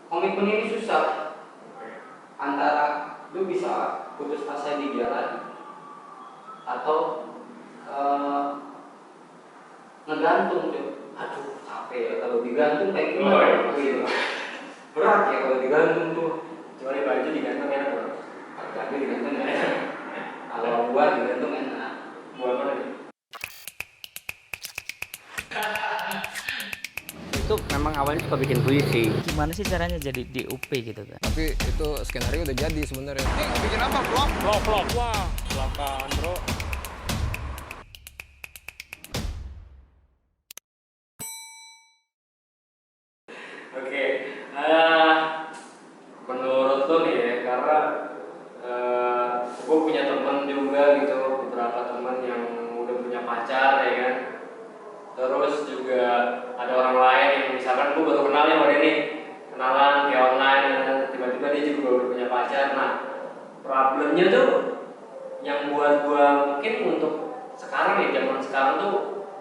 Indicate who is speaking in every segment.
Speaker 1: komitmen ini susah. Antara lu bisa putus asa di jalan atau ngegantung tuh. Aduh capek ya kalau digantung kayak gimana gitu. Berat ya kalau digantung tuh.
Speaker 2: Kecuali baju digantung enak bro.
Speaker 1: Baju digantung enak. Kalau buah digantung enak.
Speaker 2: Buah mana nih?
Speaker 1: Itu memang awalnya suka bikin puisi.
Speaker 3: Gimana sih caranya jadi DOP gitu kan?
Speaker 4: Tapi itu skenario udah jadi sebenarnya.
Speaker 5: Bikin apa? Vlog?
Speaker 2: Vlog. Wah, kelakaan bro. Oke, menurut lo nih ya, karena gue punya temen juga gitu, beberapa temen yang udah punya pacar ya kan. Terus juga ada orang lain yang misalkan gue baru kenal ya sama dia nih, kenalan kayak online, tiba-tiba dia juga udah punya pacar. Nah, problemnya tuh yang buat gue mungkin untuk sekarang ya, zaman sekarang tuh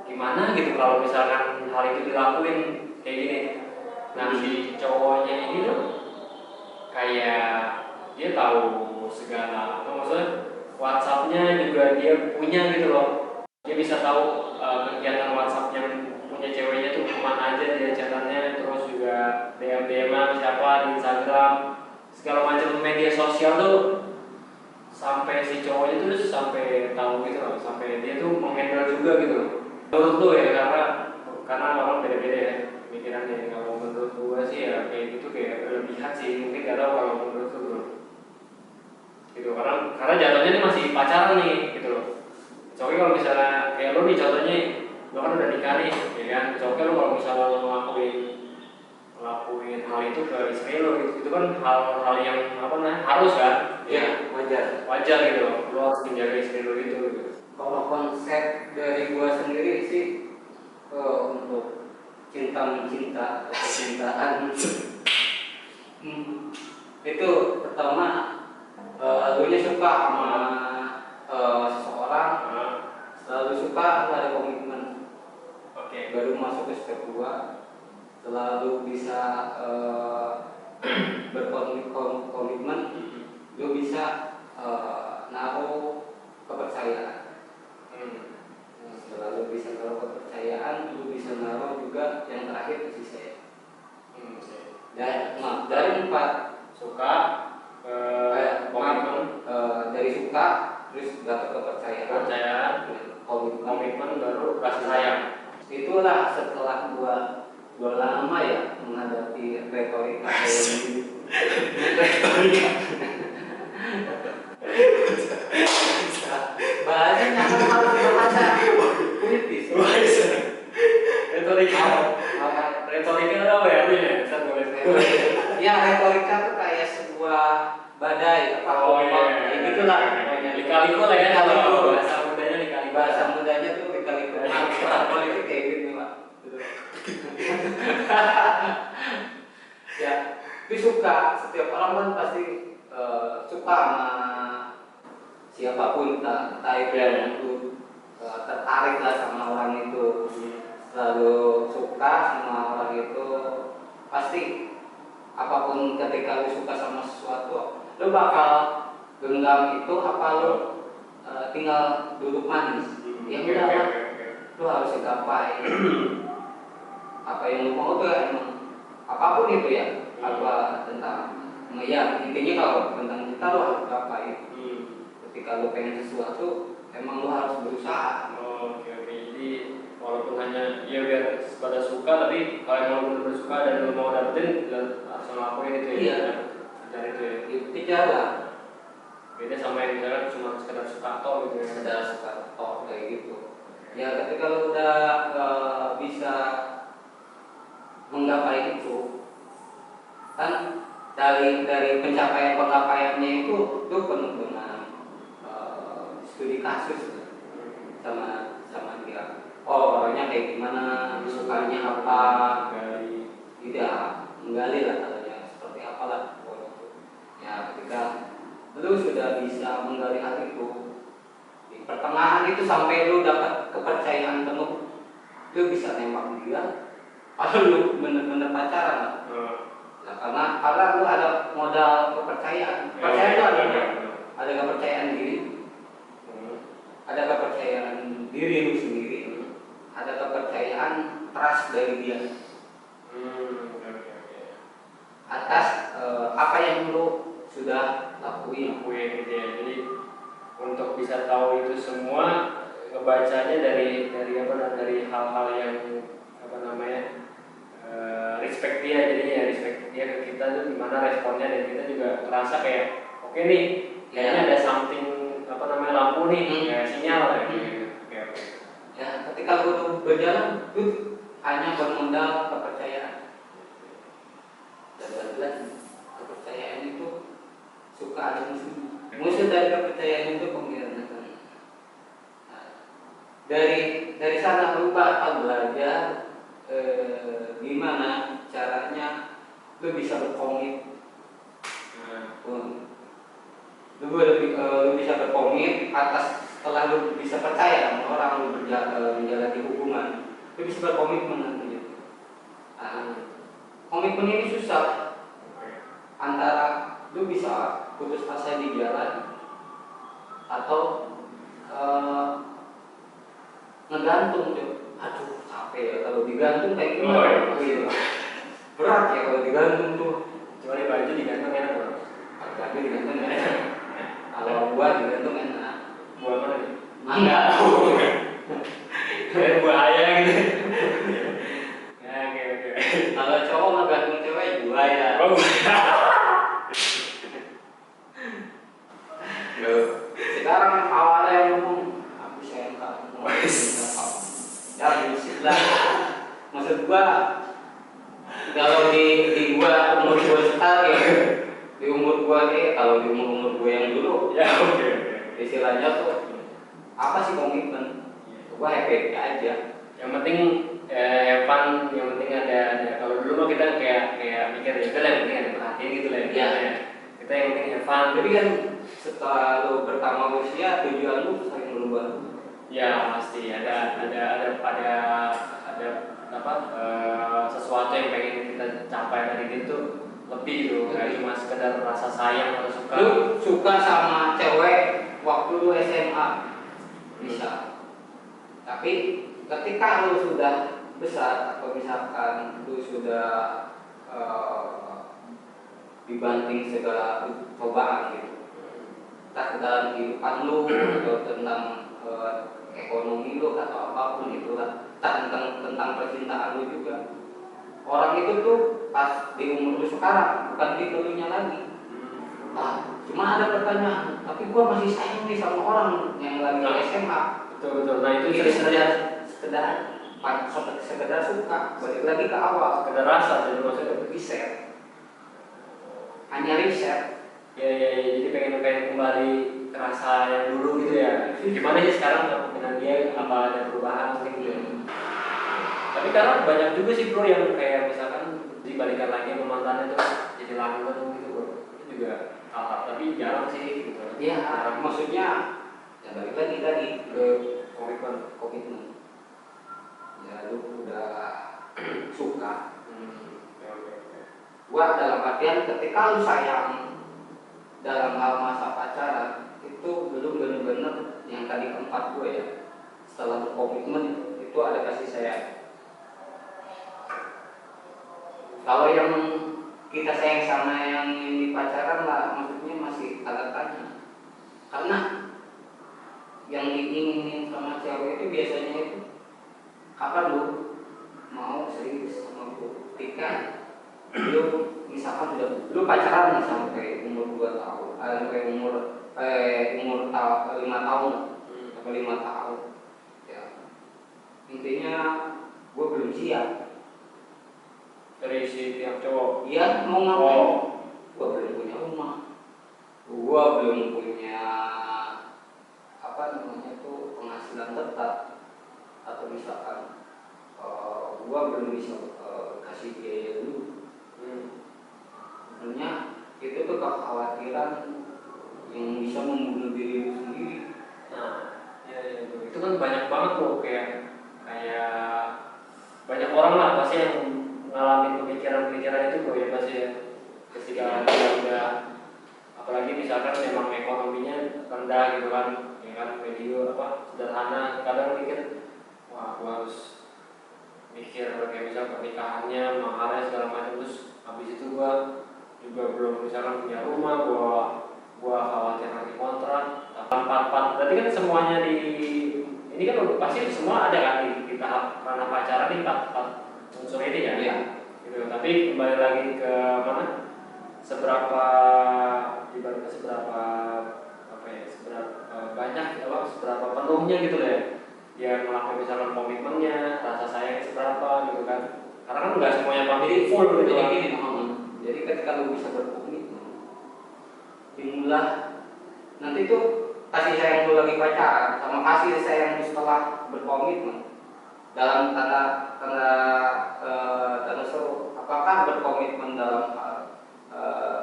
Speaker 2: gimana gitu kalau misalkan hal itu dilakuin kayak gini. Nah, si cowoknya ini tuh kayak dia tahu segala, maksudnya WhatsApp-nya juga dia punya gitu loh. Dia bisa tahu kegiatan WhatsApp yang punya ceweknya tuh kemana aja dia chatannya, terus juga DM-an siapa di Instagram, segala macam media sosial tuh, sampai si cowoknya tuh sampai tahu gitu loh, sampai dia tuh menghandle juga gitu loh. Menurut tuh ya, karena orang beda-beda ya pikirannya. Kalau menurut gua sih ya kayak gitu, kayak berlebihan sih, mungkin gak tahu kalau menurut lu bro gitu. Karena jatuhnya ini masih pacaran nih gitu loh. Soalnya kalau misalnya kayak lu nih, contohnya lu kan udah nikah nih ya kan, soalnya lu kalau misalnya lu ngelakuin hal itu ke istri lu, itu kan hal-hal yang apa namanya, harus kan
Speaker 1: Ya, wajar
Speaker 2: gitu loh. Lu harus menjaga istri lu gitu.
Speaker 1: Kalau konsep dari gua sendiri sih untuk cinta-mencinta, kecintaan itu pertama lunya suka sama seseorang, selalu suka, ada komitmen.
Speaker 2: Oke.
Speaker 1: Baru masuk ke step 2, selalu bisa berkomitmen, lu bisa naruh kepercayaan. Selalu bisa naruh kepercayaan, lu bisa naruh juga yang terakhir kasih sayang. Dari 4
Speaker 2: suka, komitmen,
Speaker 1: dari suka terus dapat kepercayaan,
Speaker 2: komitmen baru kasih sayang.
Speaker 1: Itulah setelah gua lama ya menghadapi retorika bahasanya kan harus bahasa politis.
Speaker 2: Retorika apa ya artinya?
Speaker 1: Ya, retorika tuh kayak sebuah badai apa gitulah pokoknya.
Speaker 2: Lika-liku lah ya, kalau bahasa mudanya lika-liku.
Speaker 1: Bahasa mudanya tuh lika-liku. Nah, politik kayak gitu Pak. Ya, tapi suka, setiap orang kan pasti suka sama siapapun, entah itu yang itu tertarik lah sama orang itu, selalu suka sama orang itu. Pasti apapun, ketika lu suka sama sesuatu, lu bakal genggam itu, apa lu tinggal duduk manis. Ya udah lah, lu harus gapai apa yang lu mau tuh ya, emang apapun itu ya, apa tentang ya intinya kalau tentang kita lu harus gapai. Ketika lu pengen sesuatu, emang lu harus berusaha.
Speaker 2: Oke. Jadi walaupun hanya ya biar pada suka, tapi kalau emang lu bener suka dan lu mau dapetin, harus ngelakuin itu ya.
Speaker 1: Iya.
Speaker 2: Cari itu ya.
Speaker 1: Itu jalan.
Speaker 2: Beda sama yang misalkan cuma sekedar suka atau gitu ya.
Speaker 1: Sekedar suka toh kayak gitu. Ya ketika lu udah bisa menggapai itu, kan dari pencapaiannya itu penuh dengan studi kasus sama dia. Oh, orangnya kayak gimana, sukanya apa, menggali lah katanya seperti apalah. Ya ketika lu sudah bisa menggali hal itu, di pertengahan itu sampai lu dapat kepercayaan penuh, lu bisa nembak dia atau lu bener-bener pacaran lah. Nah, karena kepercayaan. Percaya itu ada kepercayaan diri, ada kepercayaan diri lu sendiri, ada kepercayaan trust dari dia atas apa yang lu sudah lakuin.
Speaker 2: gitu ya. Jadi untuk bisa tahu itu semua ngebacanya dari hal-hal yang apa namanya respect dia, jadinya respect dia ke kita tuh gimana responnya, dan kita juga terasa kayak oke nih, kayaknya ada something apa namanya lampu nih, ya sinyal lah gitu. Oke.
Speaker 1: Ya, ketika lu berjalan itu hanya bermodal kepercayaan. Dan lagi kepercayaan itu suka ada musuhnya. Musuh dari kepercayaan itu pengkhianatan. Nah, dari sana lu bakal belajar gimana caranya lu bisa berkomit. Lu bisa berkomit atas setelah lu bisa percaya sama orang, lu menjalani hubungan, lu bisa berkomitmen nantinya. Komitmen ini susah. Antara lu bisa putus asa di jalan atau ngegantung tuh. Aduh capek ya kalau digantung kayak gimana? Gitu. Berat ya kalau digantung tuh.
Speaker 2: Kecuali baju digantung enak loh.
Speaker 1: Baju digantung enak. Kalau buah digantung enak.
Speaker 2: Buah mana nih?
Speaker 1: Mangga.
Speaker 2: Kayak buah ayam gitu. Ya, oke.
Speaker 1: Kalau cowok ngegantung cewek buaya.
Speaker 2: Oh.
Speaker 1: Sekarang awalnya ngomong aku sayang kamu. Ya bisik lah. Maksud gua kalau di gua umur gua sekarang ya, di umur gua kalau di umur gua yang dulu
Speaker 2: Ya oke.
Speaker 1: istilahnya tuh apa sih komitmen? Gua happy aja.
Speaker 2: Yang penting have fun, yang penting ada kalau dulu mah kita kayak mikir ya udah lah, yang penting ada perhatian gitu lah
Speaker 1: ya.
Speaker 2: Kita yang penting have fun.
Speaker 1: Tapi kan setelah lu bertambah usia tujuan lu sering berubah.
Speaker 2: Ya pasti ada apa sesuatu yang pengen kita capai dari itu lebih gitu, nggak cuma sekedar rasa sayang atau suka.
Speaker 1: Lu suka sama cewek waktu lu SMA bisa, tapi ketika lu sudah besar atau misalkan lu sudah dibanting segala cobaan gitu, tak dalam kehidupan lu atau tentang ekonomi lu atau apapun itulah, tentang percintaan lu juga. Orang itu tuh pas di umur lu sekarang bukan di dulunya lagi. Cuma ada pertanyaan, tapi gua masih sayang nih sama orang yang lagi SMA.
Speaker 2: Betul. Nah itu
Speaker 1: sekedar suka, balik lagi ke awal,
Speaker 2: sekedar rasa, jadi maksudnya
Speaker 1: riset, hanya riset.
Speaker 2: Ya, jadi pengen kembali ke rasa yang dulu gitu ya. Gimana sih sekarang dengan dia, apa ada perubahan mungkin gitu. Tapi karena banyak juga sih bro yang kayak misalkan dibalikan lagi sama mantannya tuh jadi langgeng gitu bro. Itu juga hal-hal, tapi jarang sih gitu.
Speaker 1: Ya,
Speaker 2: jarang.
Speaker 1: maksudnya ya balik lagi tadi ke komitmen. Ya lu udah suka. Gua dalam artian ketika lu sayang dalam hal masa pacaran itu belum benar-benar yang tadi keempat gue ya. Setelah berkomitmen itu ada kasih sayang. Kalau yang kita sayang sama yang di pacaran lah, maksudnya masih tanda tanya. Karena yang diinginin sama cewek itu biasanya itu kapan lu mau serius sama gue? Ketika lu misalkan lu pacaran sampai umur 2 tahun, sampai umur 5 tahun atau 5 tahun, ya intinya gue belum siap.
Speaker 2: Dari si tiap cowok.
Speaker 1: Iya, mau ngapain? Gue belum punya rumah, gue belum punya apa namanya tuh penghasilan tetap, atau misalkan gue belum bisa kasih biaya dulu. Sebenarnya itu tuh kekhawatiran yang bisa membunuh diri sendiri.
Speaker 2: Nah, ya itu kan banyak banget loh, kayak banyak orang lah pasti yang ngalamin pemikiran itu bro ya, pasti ya ketika dia udah kayak misal pernikahannya, maharnya segala macam, terus habis itu gue juga belum misalkan punya rumah, gue khawatir nanti kontrak. Empat berarti kan semuanya di ini kan pasti semua ada kan di tahap ranah pacaran di empat unsur ini ya.
Speaker 1: Iya.
Speaker 2: Gitu. Tapi kembali lagi ke mana? Seberapa ibaratnya seberapa apa ya? Seberapa banyak apa? Seberapa penuhnya gitu deh. Dia melakukan misalkan komitmennya, rasa sayang seberapa gitu kan. Karena kan nggak semuanya pamit full gitu.
Speaker 1: Jadi gini, jadi ketika lu bisa berkomitmen, dimulai nanti tuh kasih sayang lu lagi pacaran sama kasih sayang lu setelah berkomitmen dalam tanda seru, apakah berkomitmen dalam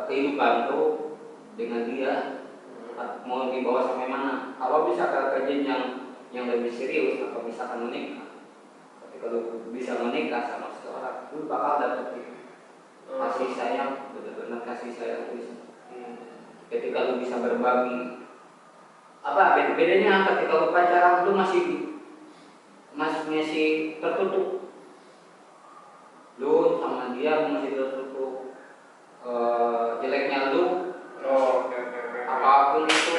Speaker 1: kehidupan lu dengan dia mau dibawa sampai mana? Kalau bisa ke kajian yang lebih serius atau misalkan menikah, tapi kalau bisa menikah sama seseorang, lu bakal dapet kasih sayang, benar-benar kasih sayang bisa. Ketika lu bisa berbagi, apa bedanya ketika lu pacaran lu masih tertutup, lu sama dia masih tertutup, jeleknya lu,
Speaker 2: Okay.
Speaker 1: apapun itu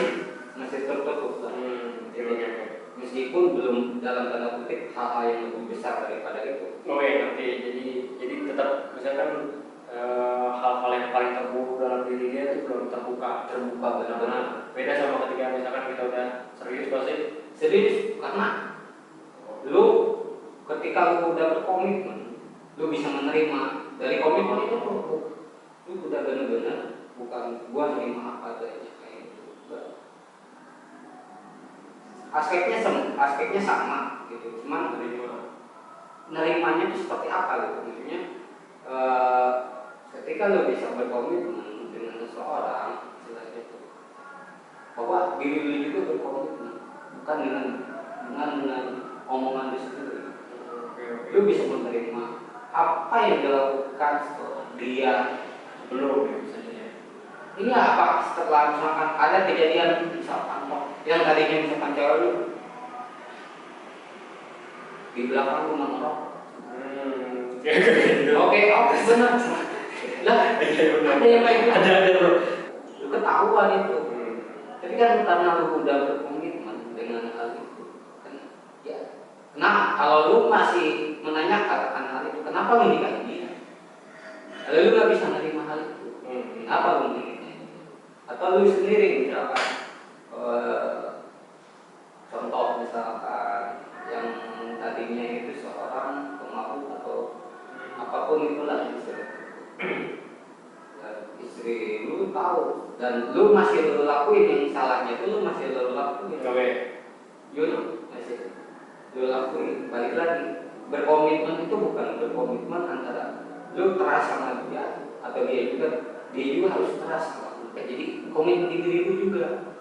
Speaker 1: masih tertutup. Meskipun belum dalam tanda kutip hal-hal yang lebih besar daripada itu.
Speaker 2: Oh iya ngerti. Jadi tetap misalkan hal-hal yang paling terbuka dalam diri dia itu belum terbuka benar-benar. Beda sama ketika misalkan kita udah serius pasti.
Speaker 1: Serius karena lu ketika lu udah berkomitmen, lu bisa menerima dari komitmen itu lu udah benar-benar bukan gua nerima apa adanya kayak gitu. Aspeknya sama gitu, cuman nerimanya itu seperti apa gitu, maksudnya ketika lo bisa berkomitmen dengan seseorang, jelas itu bahwa diri lo juga berkomitmen, bukan dengan omongan lo sendiri. Lo bisa menerima apa yang dilakukan dia
Speaker 2: Belum ya misalnya.
Speaker 1: ini apa setelah misalkan ada kejadian misalkan yang tadinya misalkan cewek lu di belakang lu ngerokok. Oke, benar. Lah, ada yang kayak gitu.
Speaker 2: Ada bro.
Speaker 1: Lu ketahuan itu. Tapi kan karena lu udah berkomitmen dengan hal itu, kan? Ya. Nah, kalau lu masih menanyakan hal itu, kenapa lu nikahin dia? Kalau lu nggak bisa menerima hal itu, kenapa lu nikahin dia? Atau lu sendiri misalkan, contoh misalkan yang tadinya itu seorang pemabuk atau apapun itulah istri lu tahu dan lu masih lu lakuin yang salahnya itu lu masih lu lakuin. Masih lu lakuin. Balik lagi, berkomitmen itu bukan berkomitmen antara lu trust sama dia atau dia juga harus trust sama lu. Jadi komitmen di diri lu juga.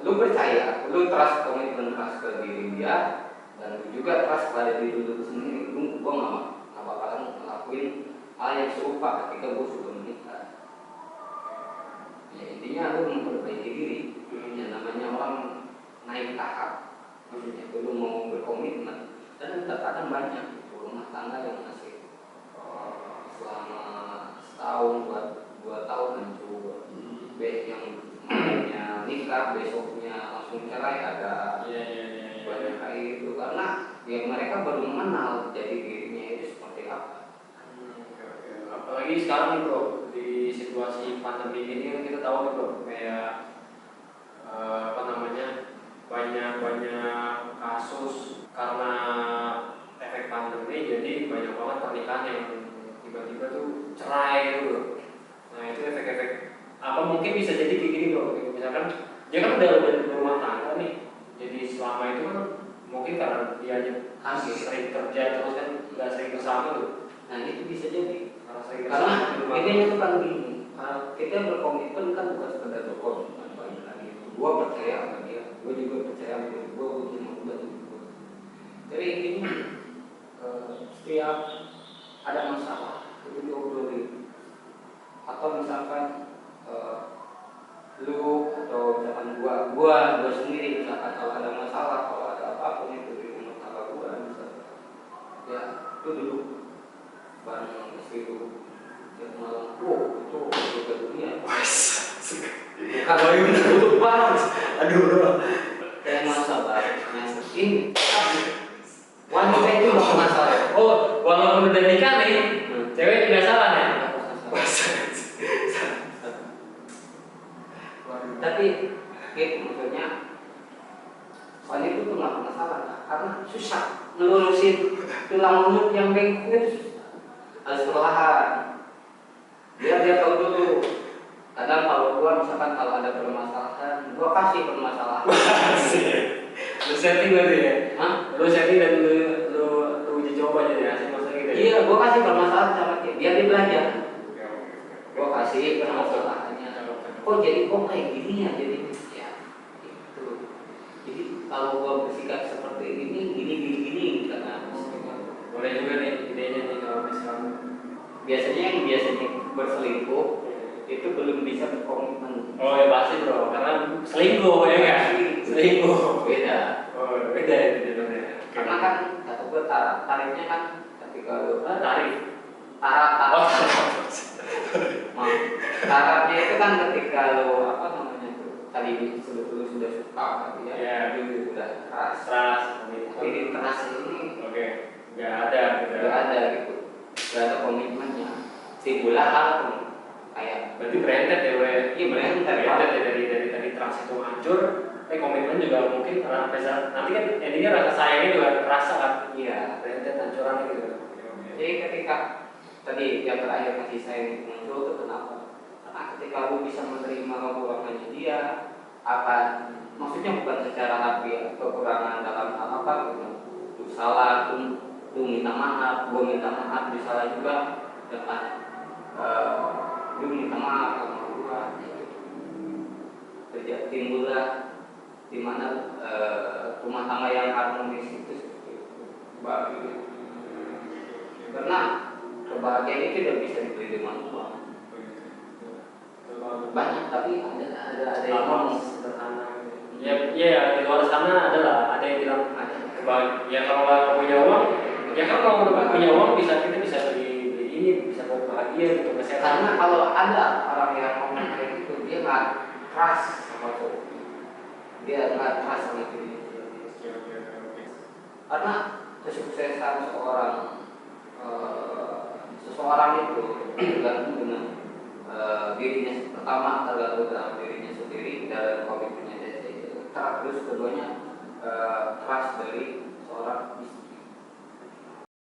Speaker 1: Lu percaya, lu trust ke diri dia dan lu juga trust pada diri lu sendiri. Gua nggak bakalan ngelakuin hal yang serupa ketika gua sudah menikah. Ya intinya lu memperbaiki diri. Yang namanya orang naik tahap, maksudnya lu mau berkomitmen dan terkadang banyak rumah tangga yang masih selama setahun, 2 tahun hancur. Yang makanya nikah besoknya langsung cerai ada banyak kayak itu karena ya mereka baru mengenal jadi dirinya itu seperti apa.
Speaker 2: Apalagi sekarang nih bro, di situasi pandemi ini kan kita tahu nih bro, kayak banyak kasus karena efek pandemi, jadi banyak banget pernikahan yang tiba-tiba tuh cerai gitu bro. Nah itu efek-efek apa mungkin bisa jadi kayak gini bro, misalkan dia kan udah berumah tangga nih, jadi selama itu kan mungkin karena dia aja sering kerja terus kan nggak sering bersama tuh.
Speaker 1: Nah itu bisa jadi
Speaker 2: Karena
Speaker 1: intinya itu kan gini, kita berkomitmen kan bukan sekedar berkomitmen lagi. Gua percaya sama dia, gua juga percaya sama dia, gua cuma betul. Jadi intinya setiap ada masalah itu diobrolin. Atau misalkan lu atau misalkan gua sendiri misalkan kalau ada masalah, kalau ada apapun itu di rumah tangga gua misalkan, ya itu dulu hidup tiap malam. Itu surga dunia.
Speaker 2: Kalau ini tutup banget. Aduh.
Speaker 1: Kayak masa barunya ini. Wanita itu nggak pernah salah.
Speaker 2: Oh, walaupun udah nikah nih, cewek juga salah ya?
Speaker 1: Tapi gitu maksudnya wanita itu nggak pernah salah karena susah ngelurusin tulang rusuk yang bengkok itu susah. Harus perlahan. Biar dia tahu dulu. Kadang kalau gua misalkan kalau ada permasalahan, gua kasih permasalahan.
Speaker 2: Lu setting berarti ya?
Speaker 1: Hah?
Speaker 2: Lu setting dan lu uji coba aja ya, hasil masa gitu ya?
Speaker 1: Iya, gua kasih permasalahan sama dia, biar dia belajar. Gua kasih permasalahannya. Kok jadi kok kayak gini ya jadi ya gitu. Jadi kalau gua bersikap seperti ini, gini karena
Speaker 2: Boleh juga nih idenya nih kalau misalnya.
Speaker 1: biasanya yang biasanya berselingkuh itu belum bisa berkomitmen.
Speaker 2: Oh ya pasti bro, karena selingkuh ya nggak? Selingkuh.
Speaker 1: Beda.
Speaker 2: Oh beda itu jadinya.
Speaker 1: Karena kan kata gue tarifnya kan ketika lu
Speaker 2: tarif.
Speaker 1: taraf
Speaker 2: Oh,
Speaker 1: maaf. Tarafnya itu kan ketika lu apa namanya itu tadi lu sudah suka gitu ya,
Speaker 2: Iya.
Speaker 1: itu udah keras.
Speaker 2: Keras.
Speaker 1: Tapi keras ini
Speaker 2: Oke, nggak ada.
Speaker 1: nggak ada gitu, nggak ada komitmennya. Timbullah hal kayak
Speaker 2: Berarti berentet ya, we.
Speaker 1: iya berentet
Speaker 2: Berentet ya dari tadi trust itu hancur. Komitmen juga mungkin karena nanti kan endingnya rasa sayangnya juga terasa kan.
Speaker 1: iya.
Speaker 2: Berentet hancurannya gitu.
Speaker 1: Jadi ketika tadi yang terakhir kasih sayang itu muncul itu kenapa? Karena ketika lu bisa menerima kekurangannya dia, akan maksudnya bukan secara hati ya, kekurangan dalam hal apa gitu. Lu salah, lu minta maaf, gua minta maaf, dia salah juga, dapat lu minta maaf sama gua. Terjadi timbullah di mana rumah tangga yang harmonis itu seperti itu. Baru karena kebahagiaan itu tidak bisa dibeli dengan uang. Banyak tapi ada yang
Speaker 2: sederhana. Ya di luar sana ada yang bilang ya kalau nggak punya uang, ya kan kalau nggak punya uang kita bisa beli ini, bisa buat bahagia gitu kesehatan.
Speaker 1: karena kalau ada orang yang ngomong kayak gitu dia nggak trust sama tuh, dia nggak trust sama diri. Karena kesuksesan seseorang itu tergantung dengan dirinya pertama, tergantung dalam dirinya sendiri, dalam komitmennya dia sendiri. Terus keduanya trust dari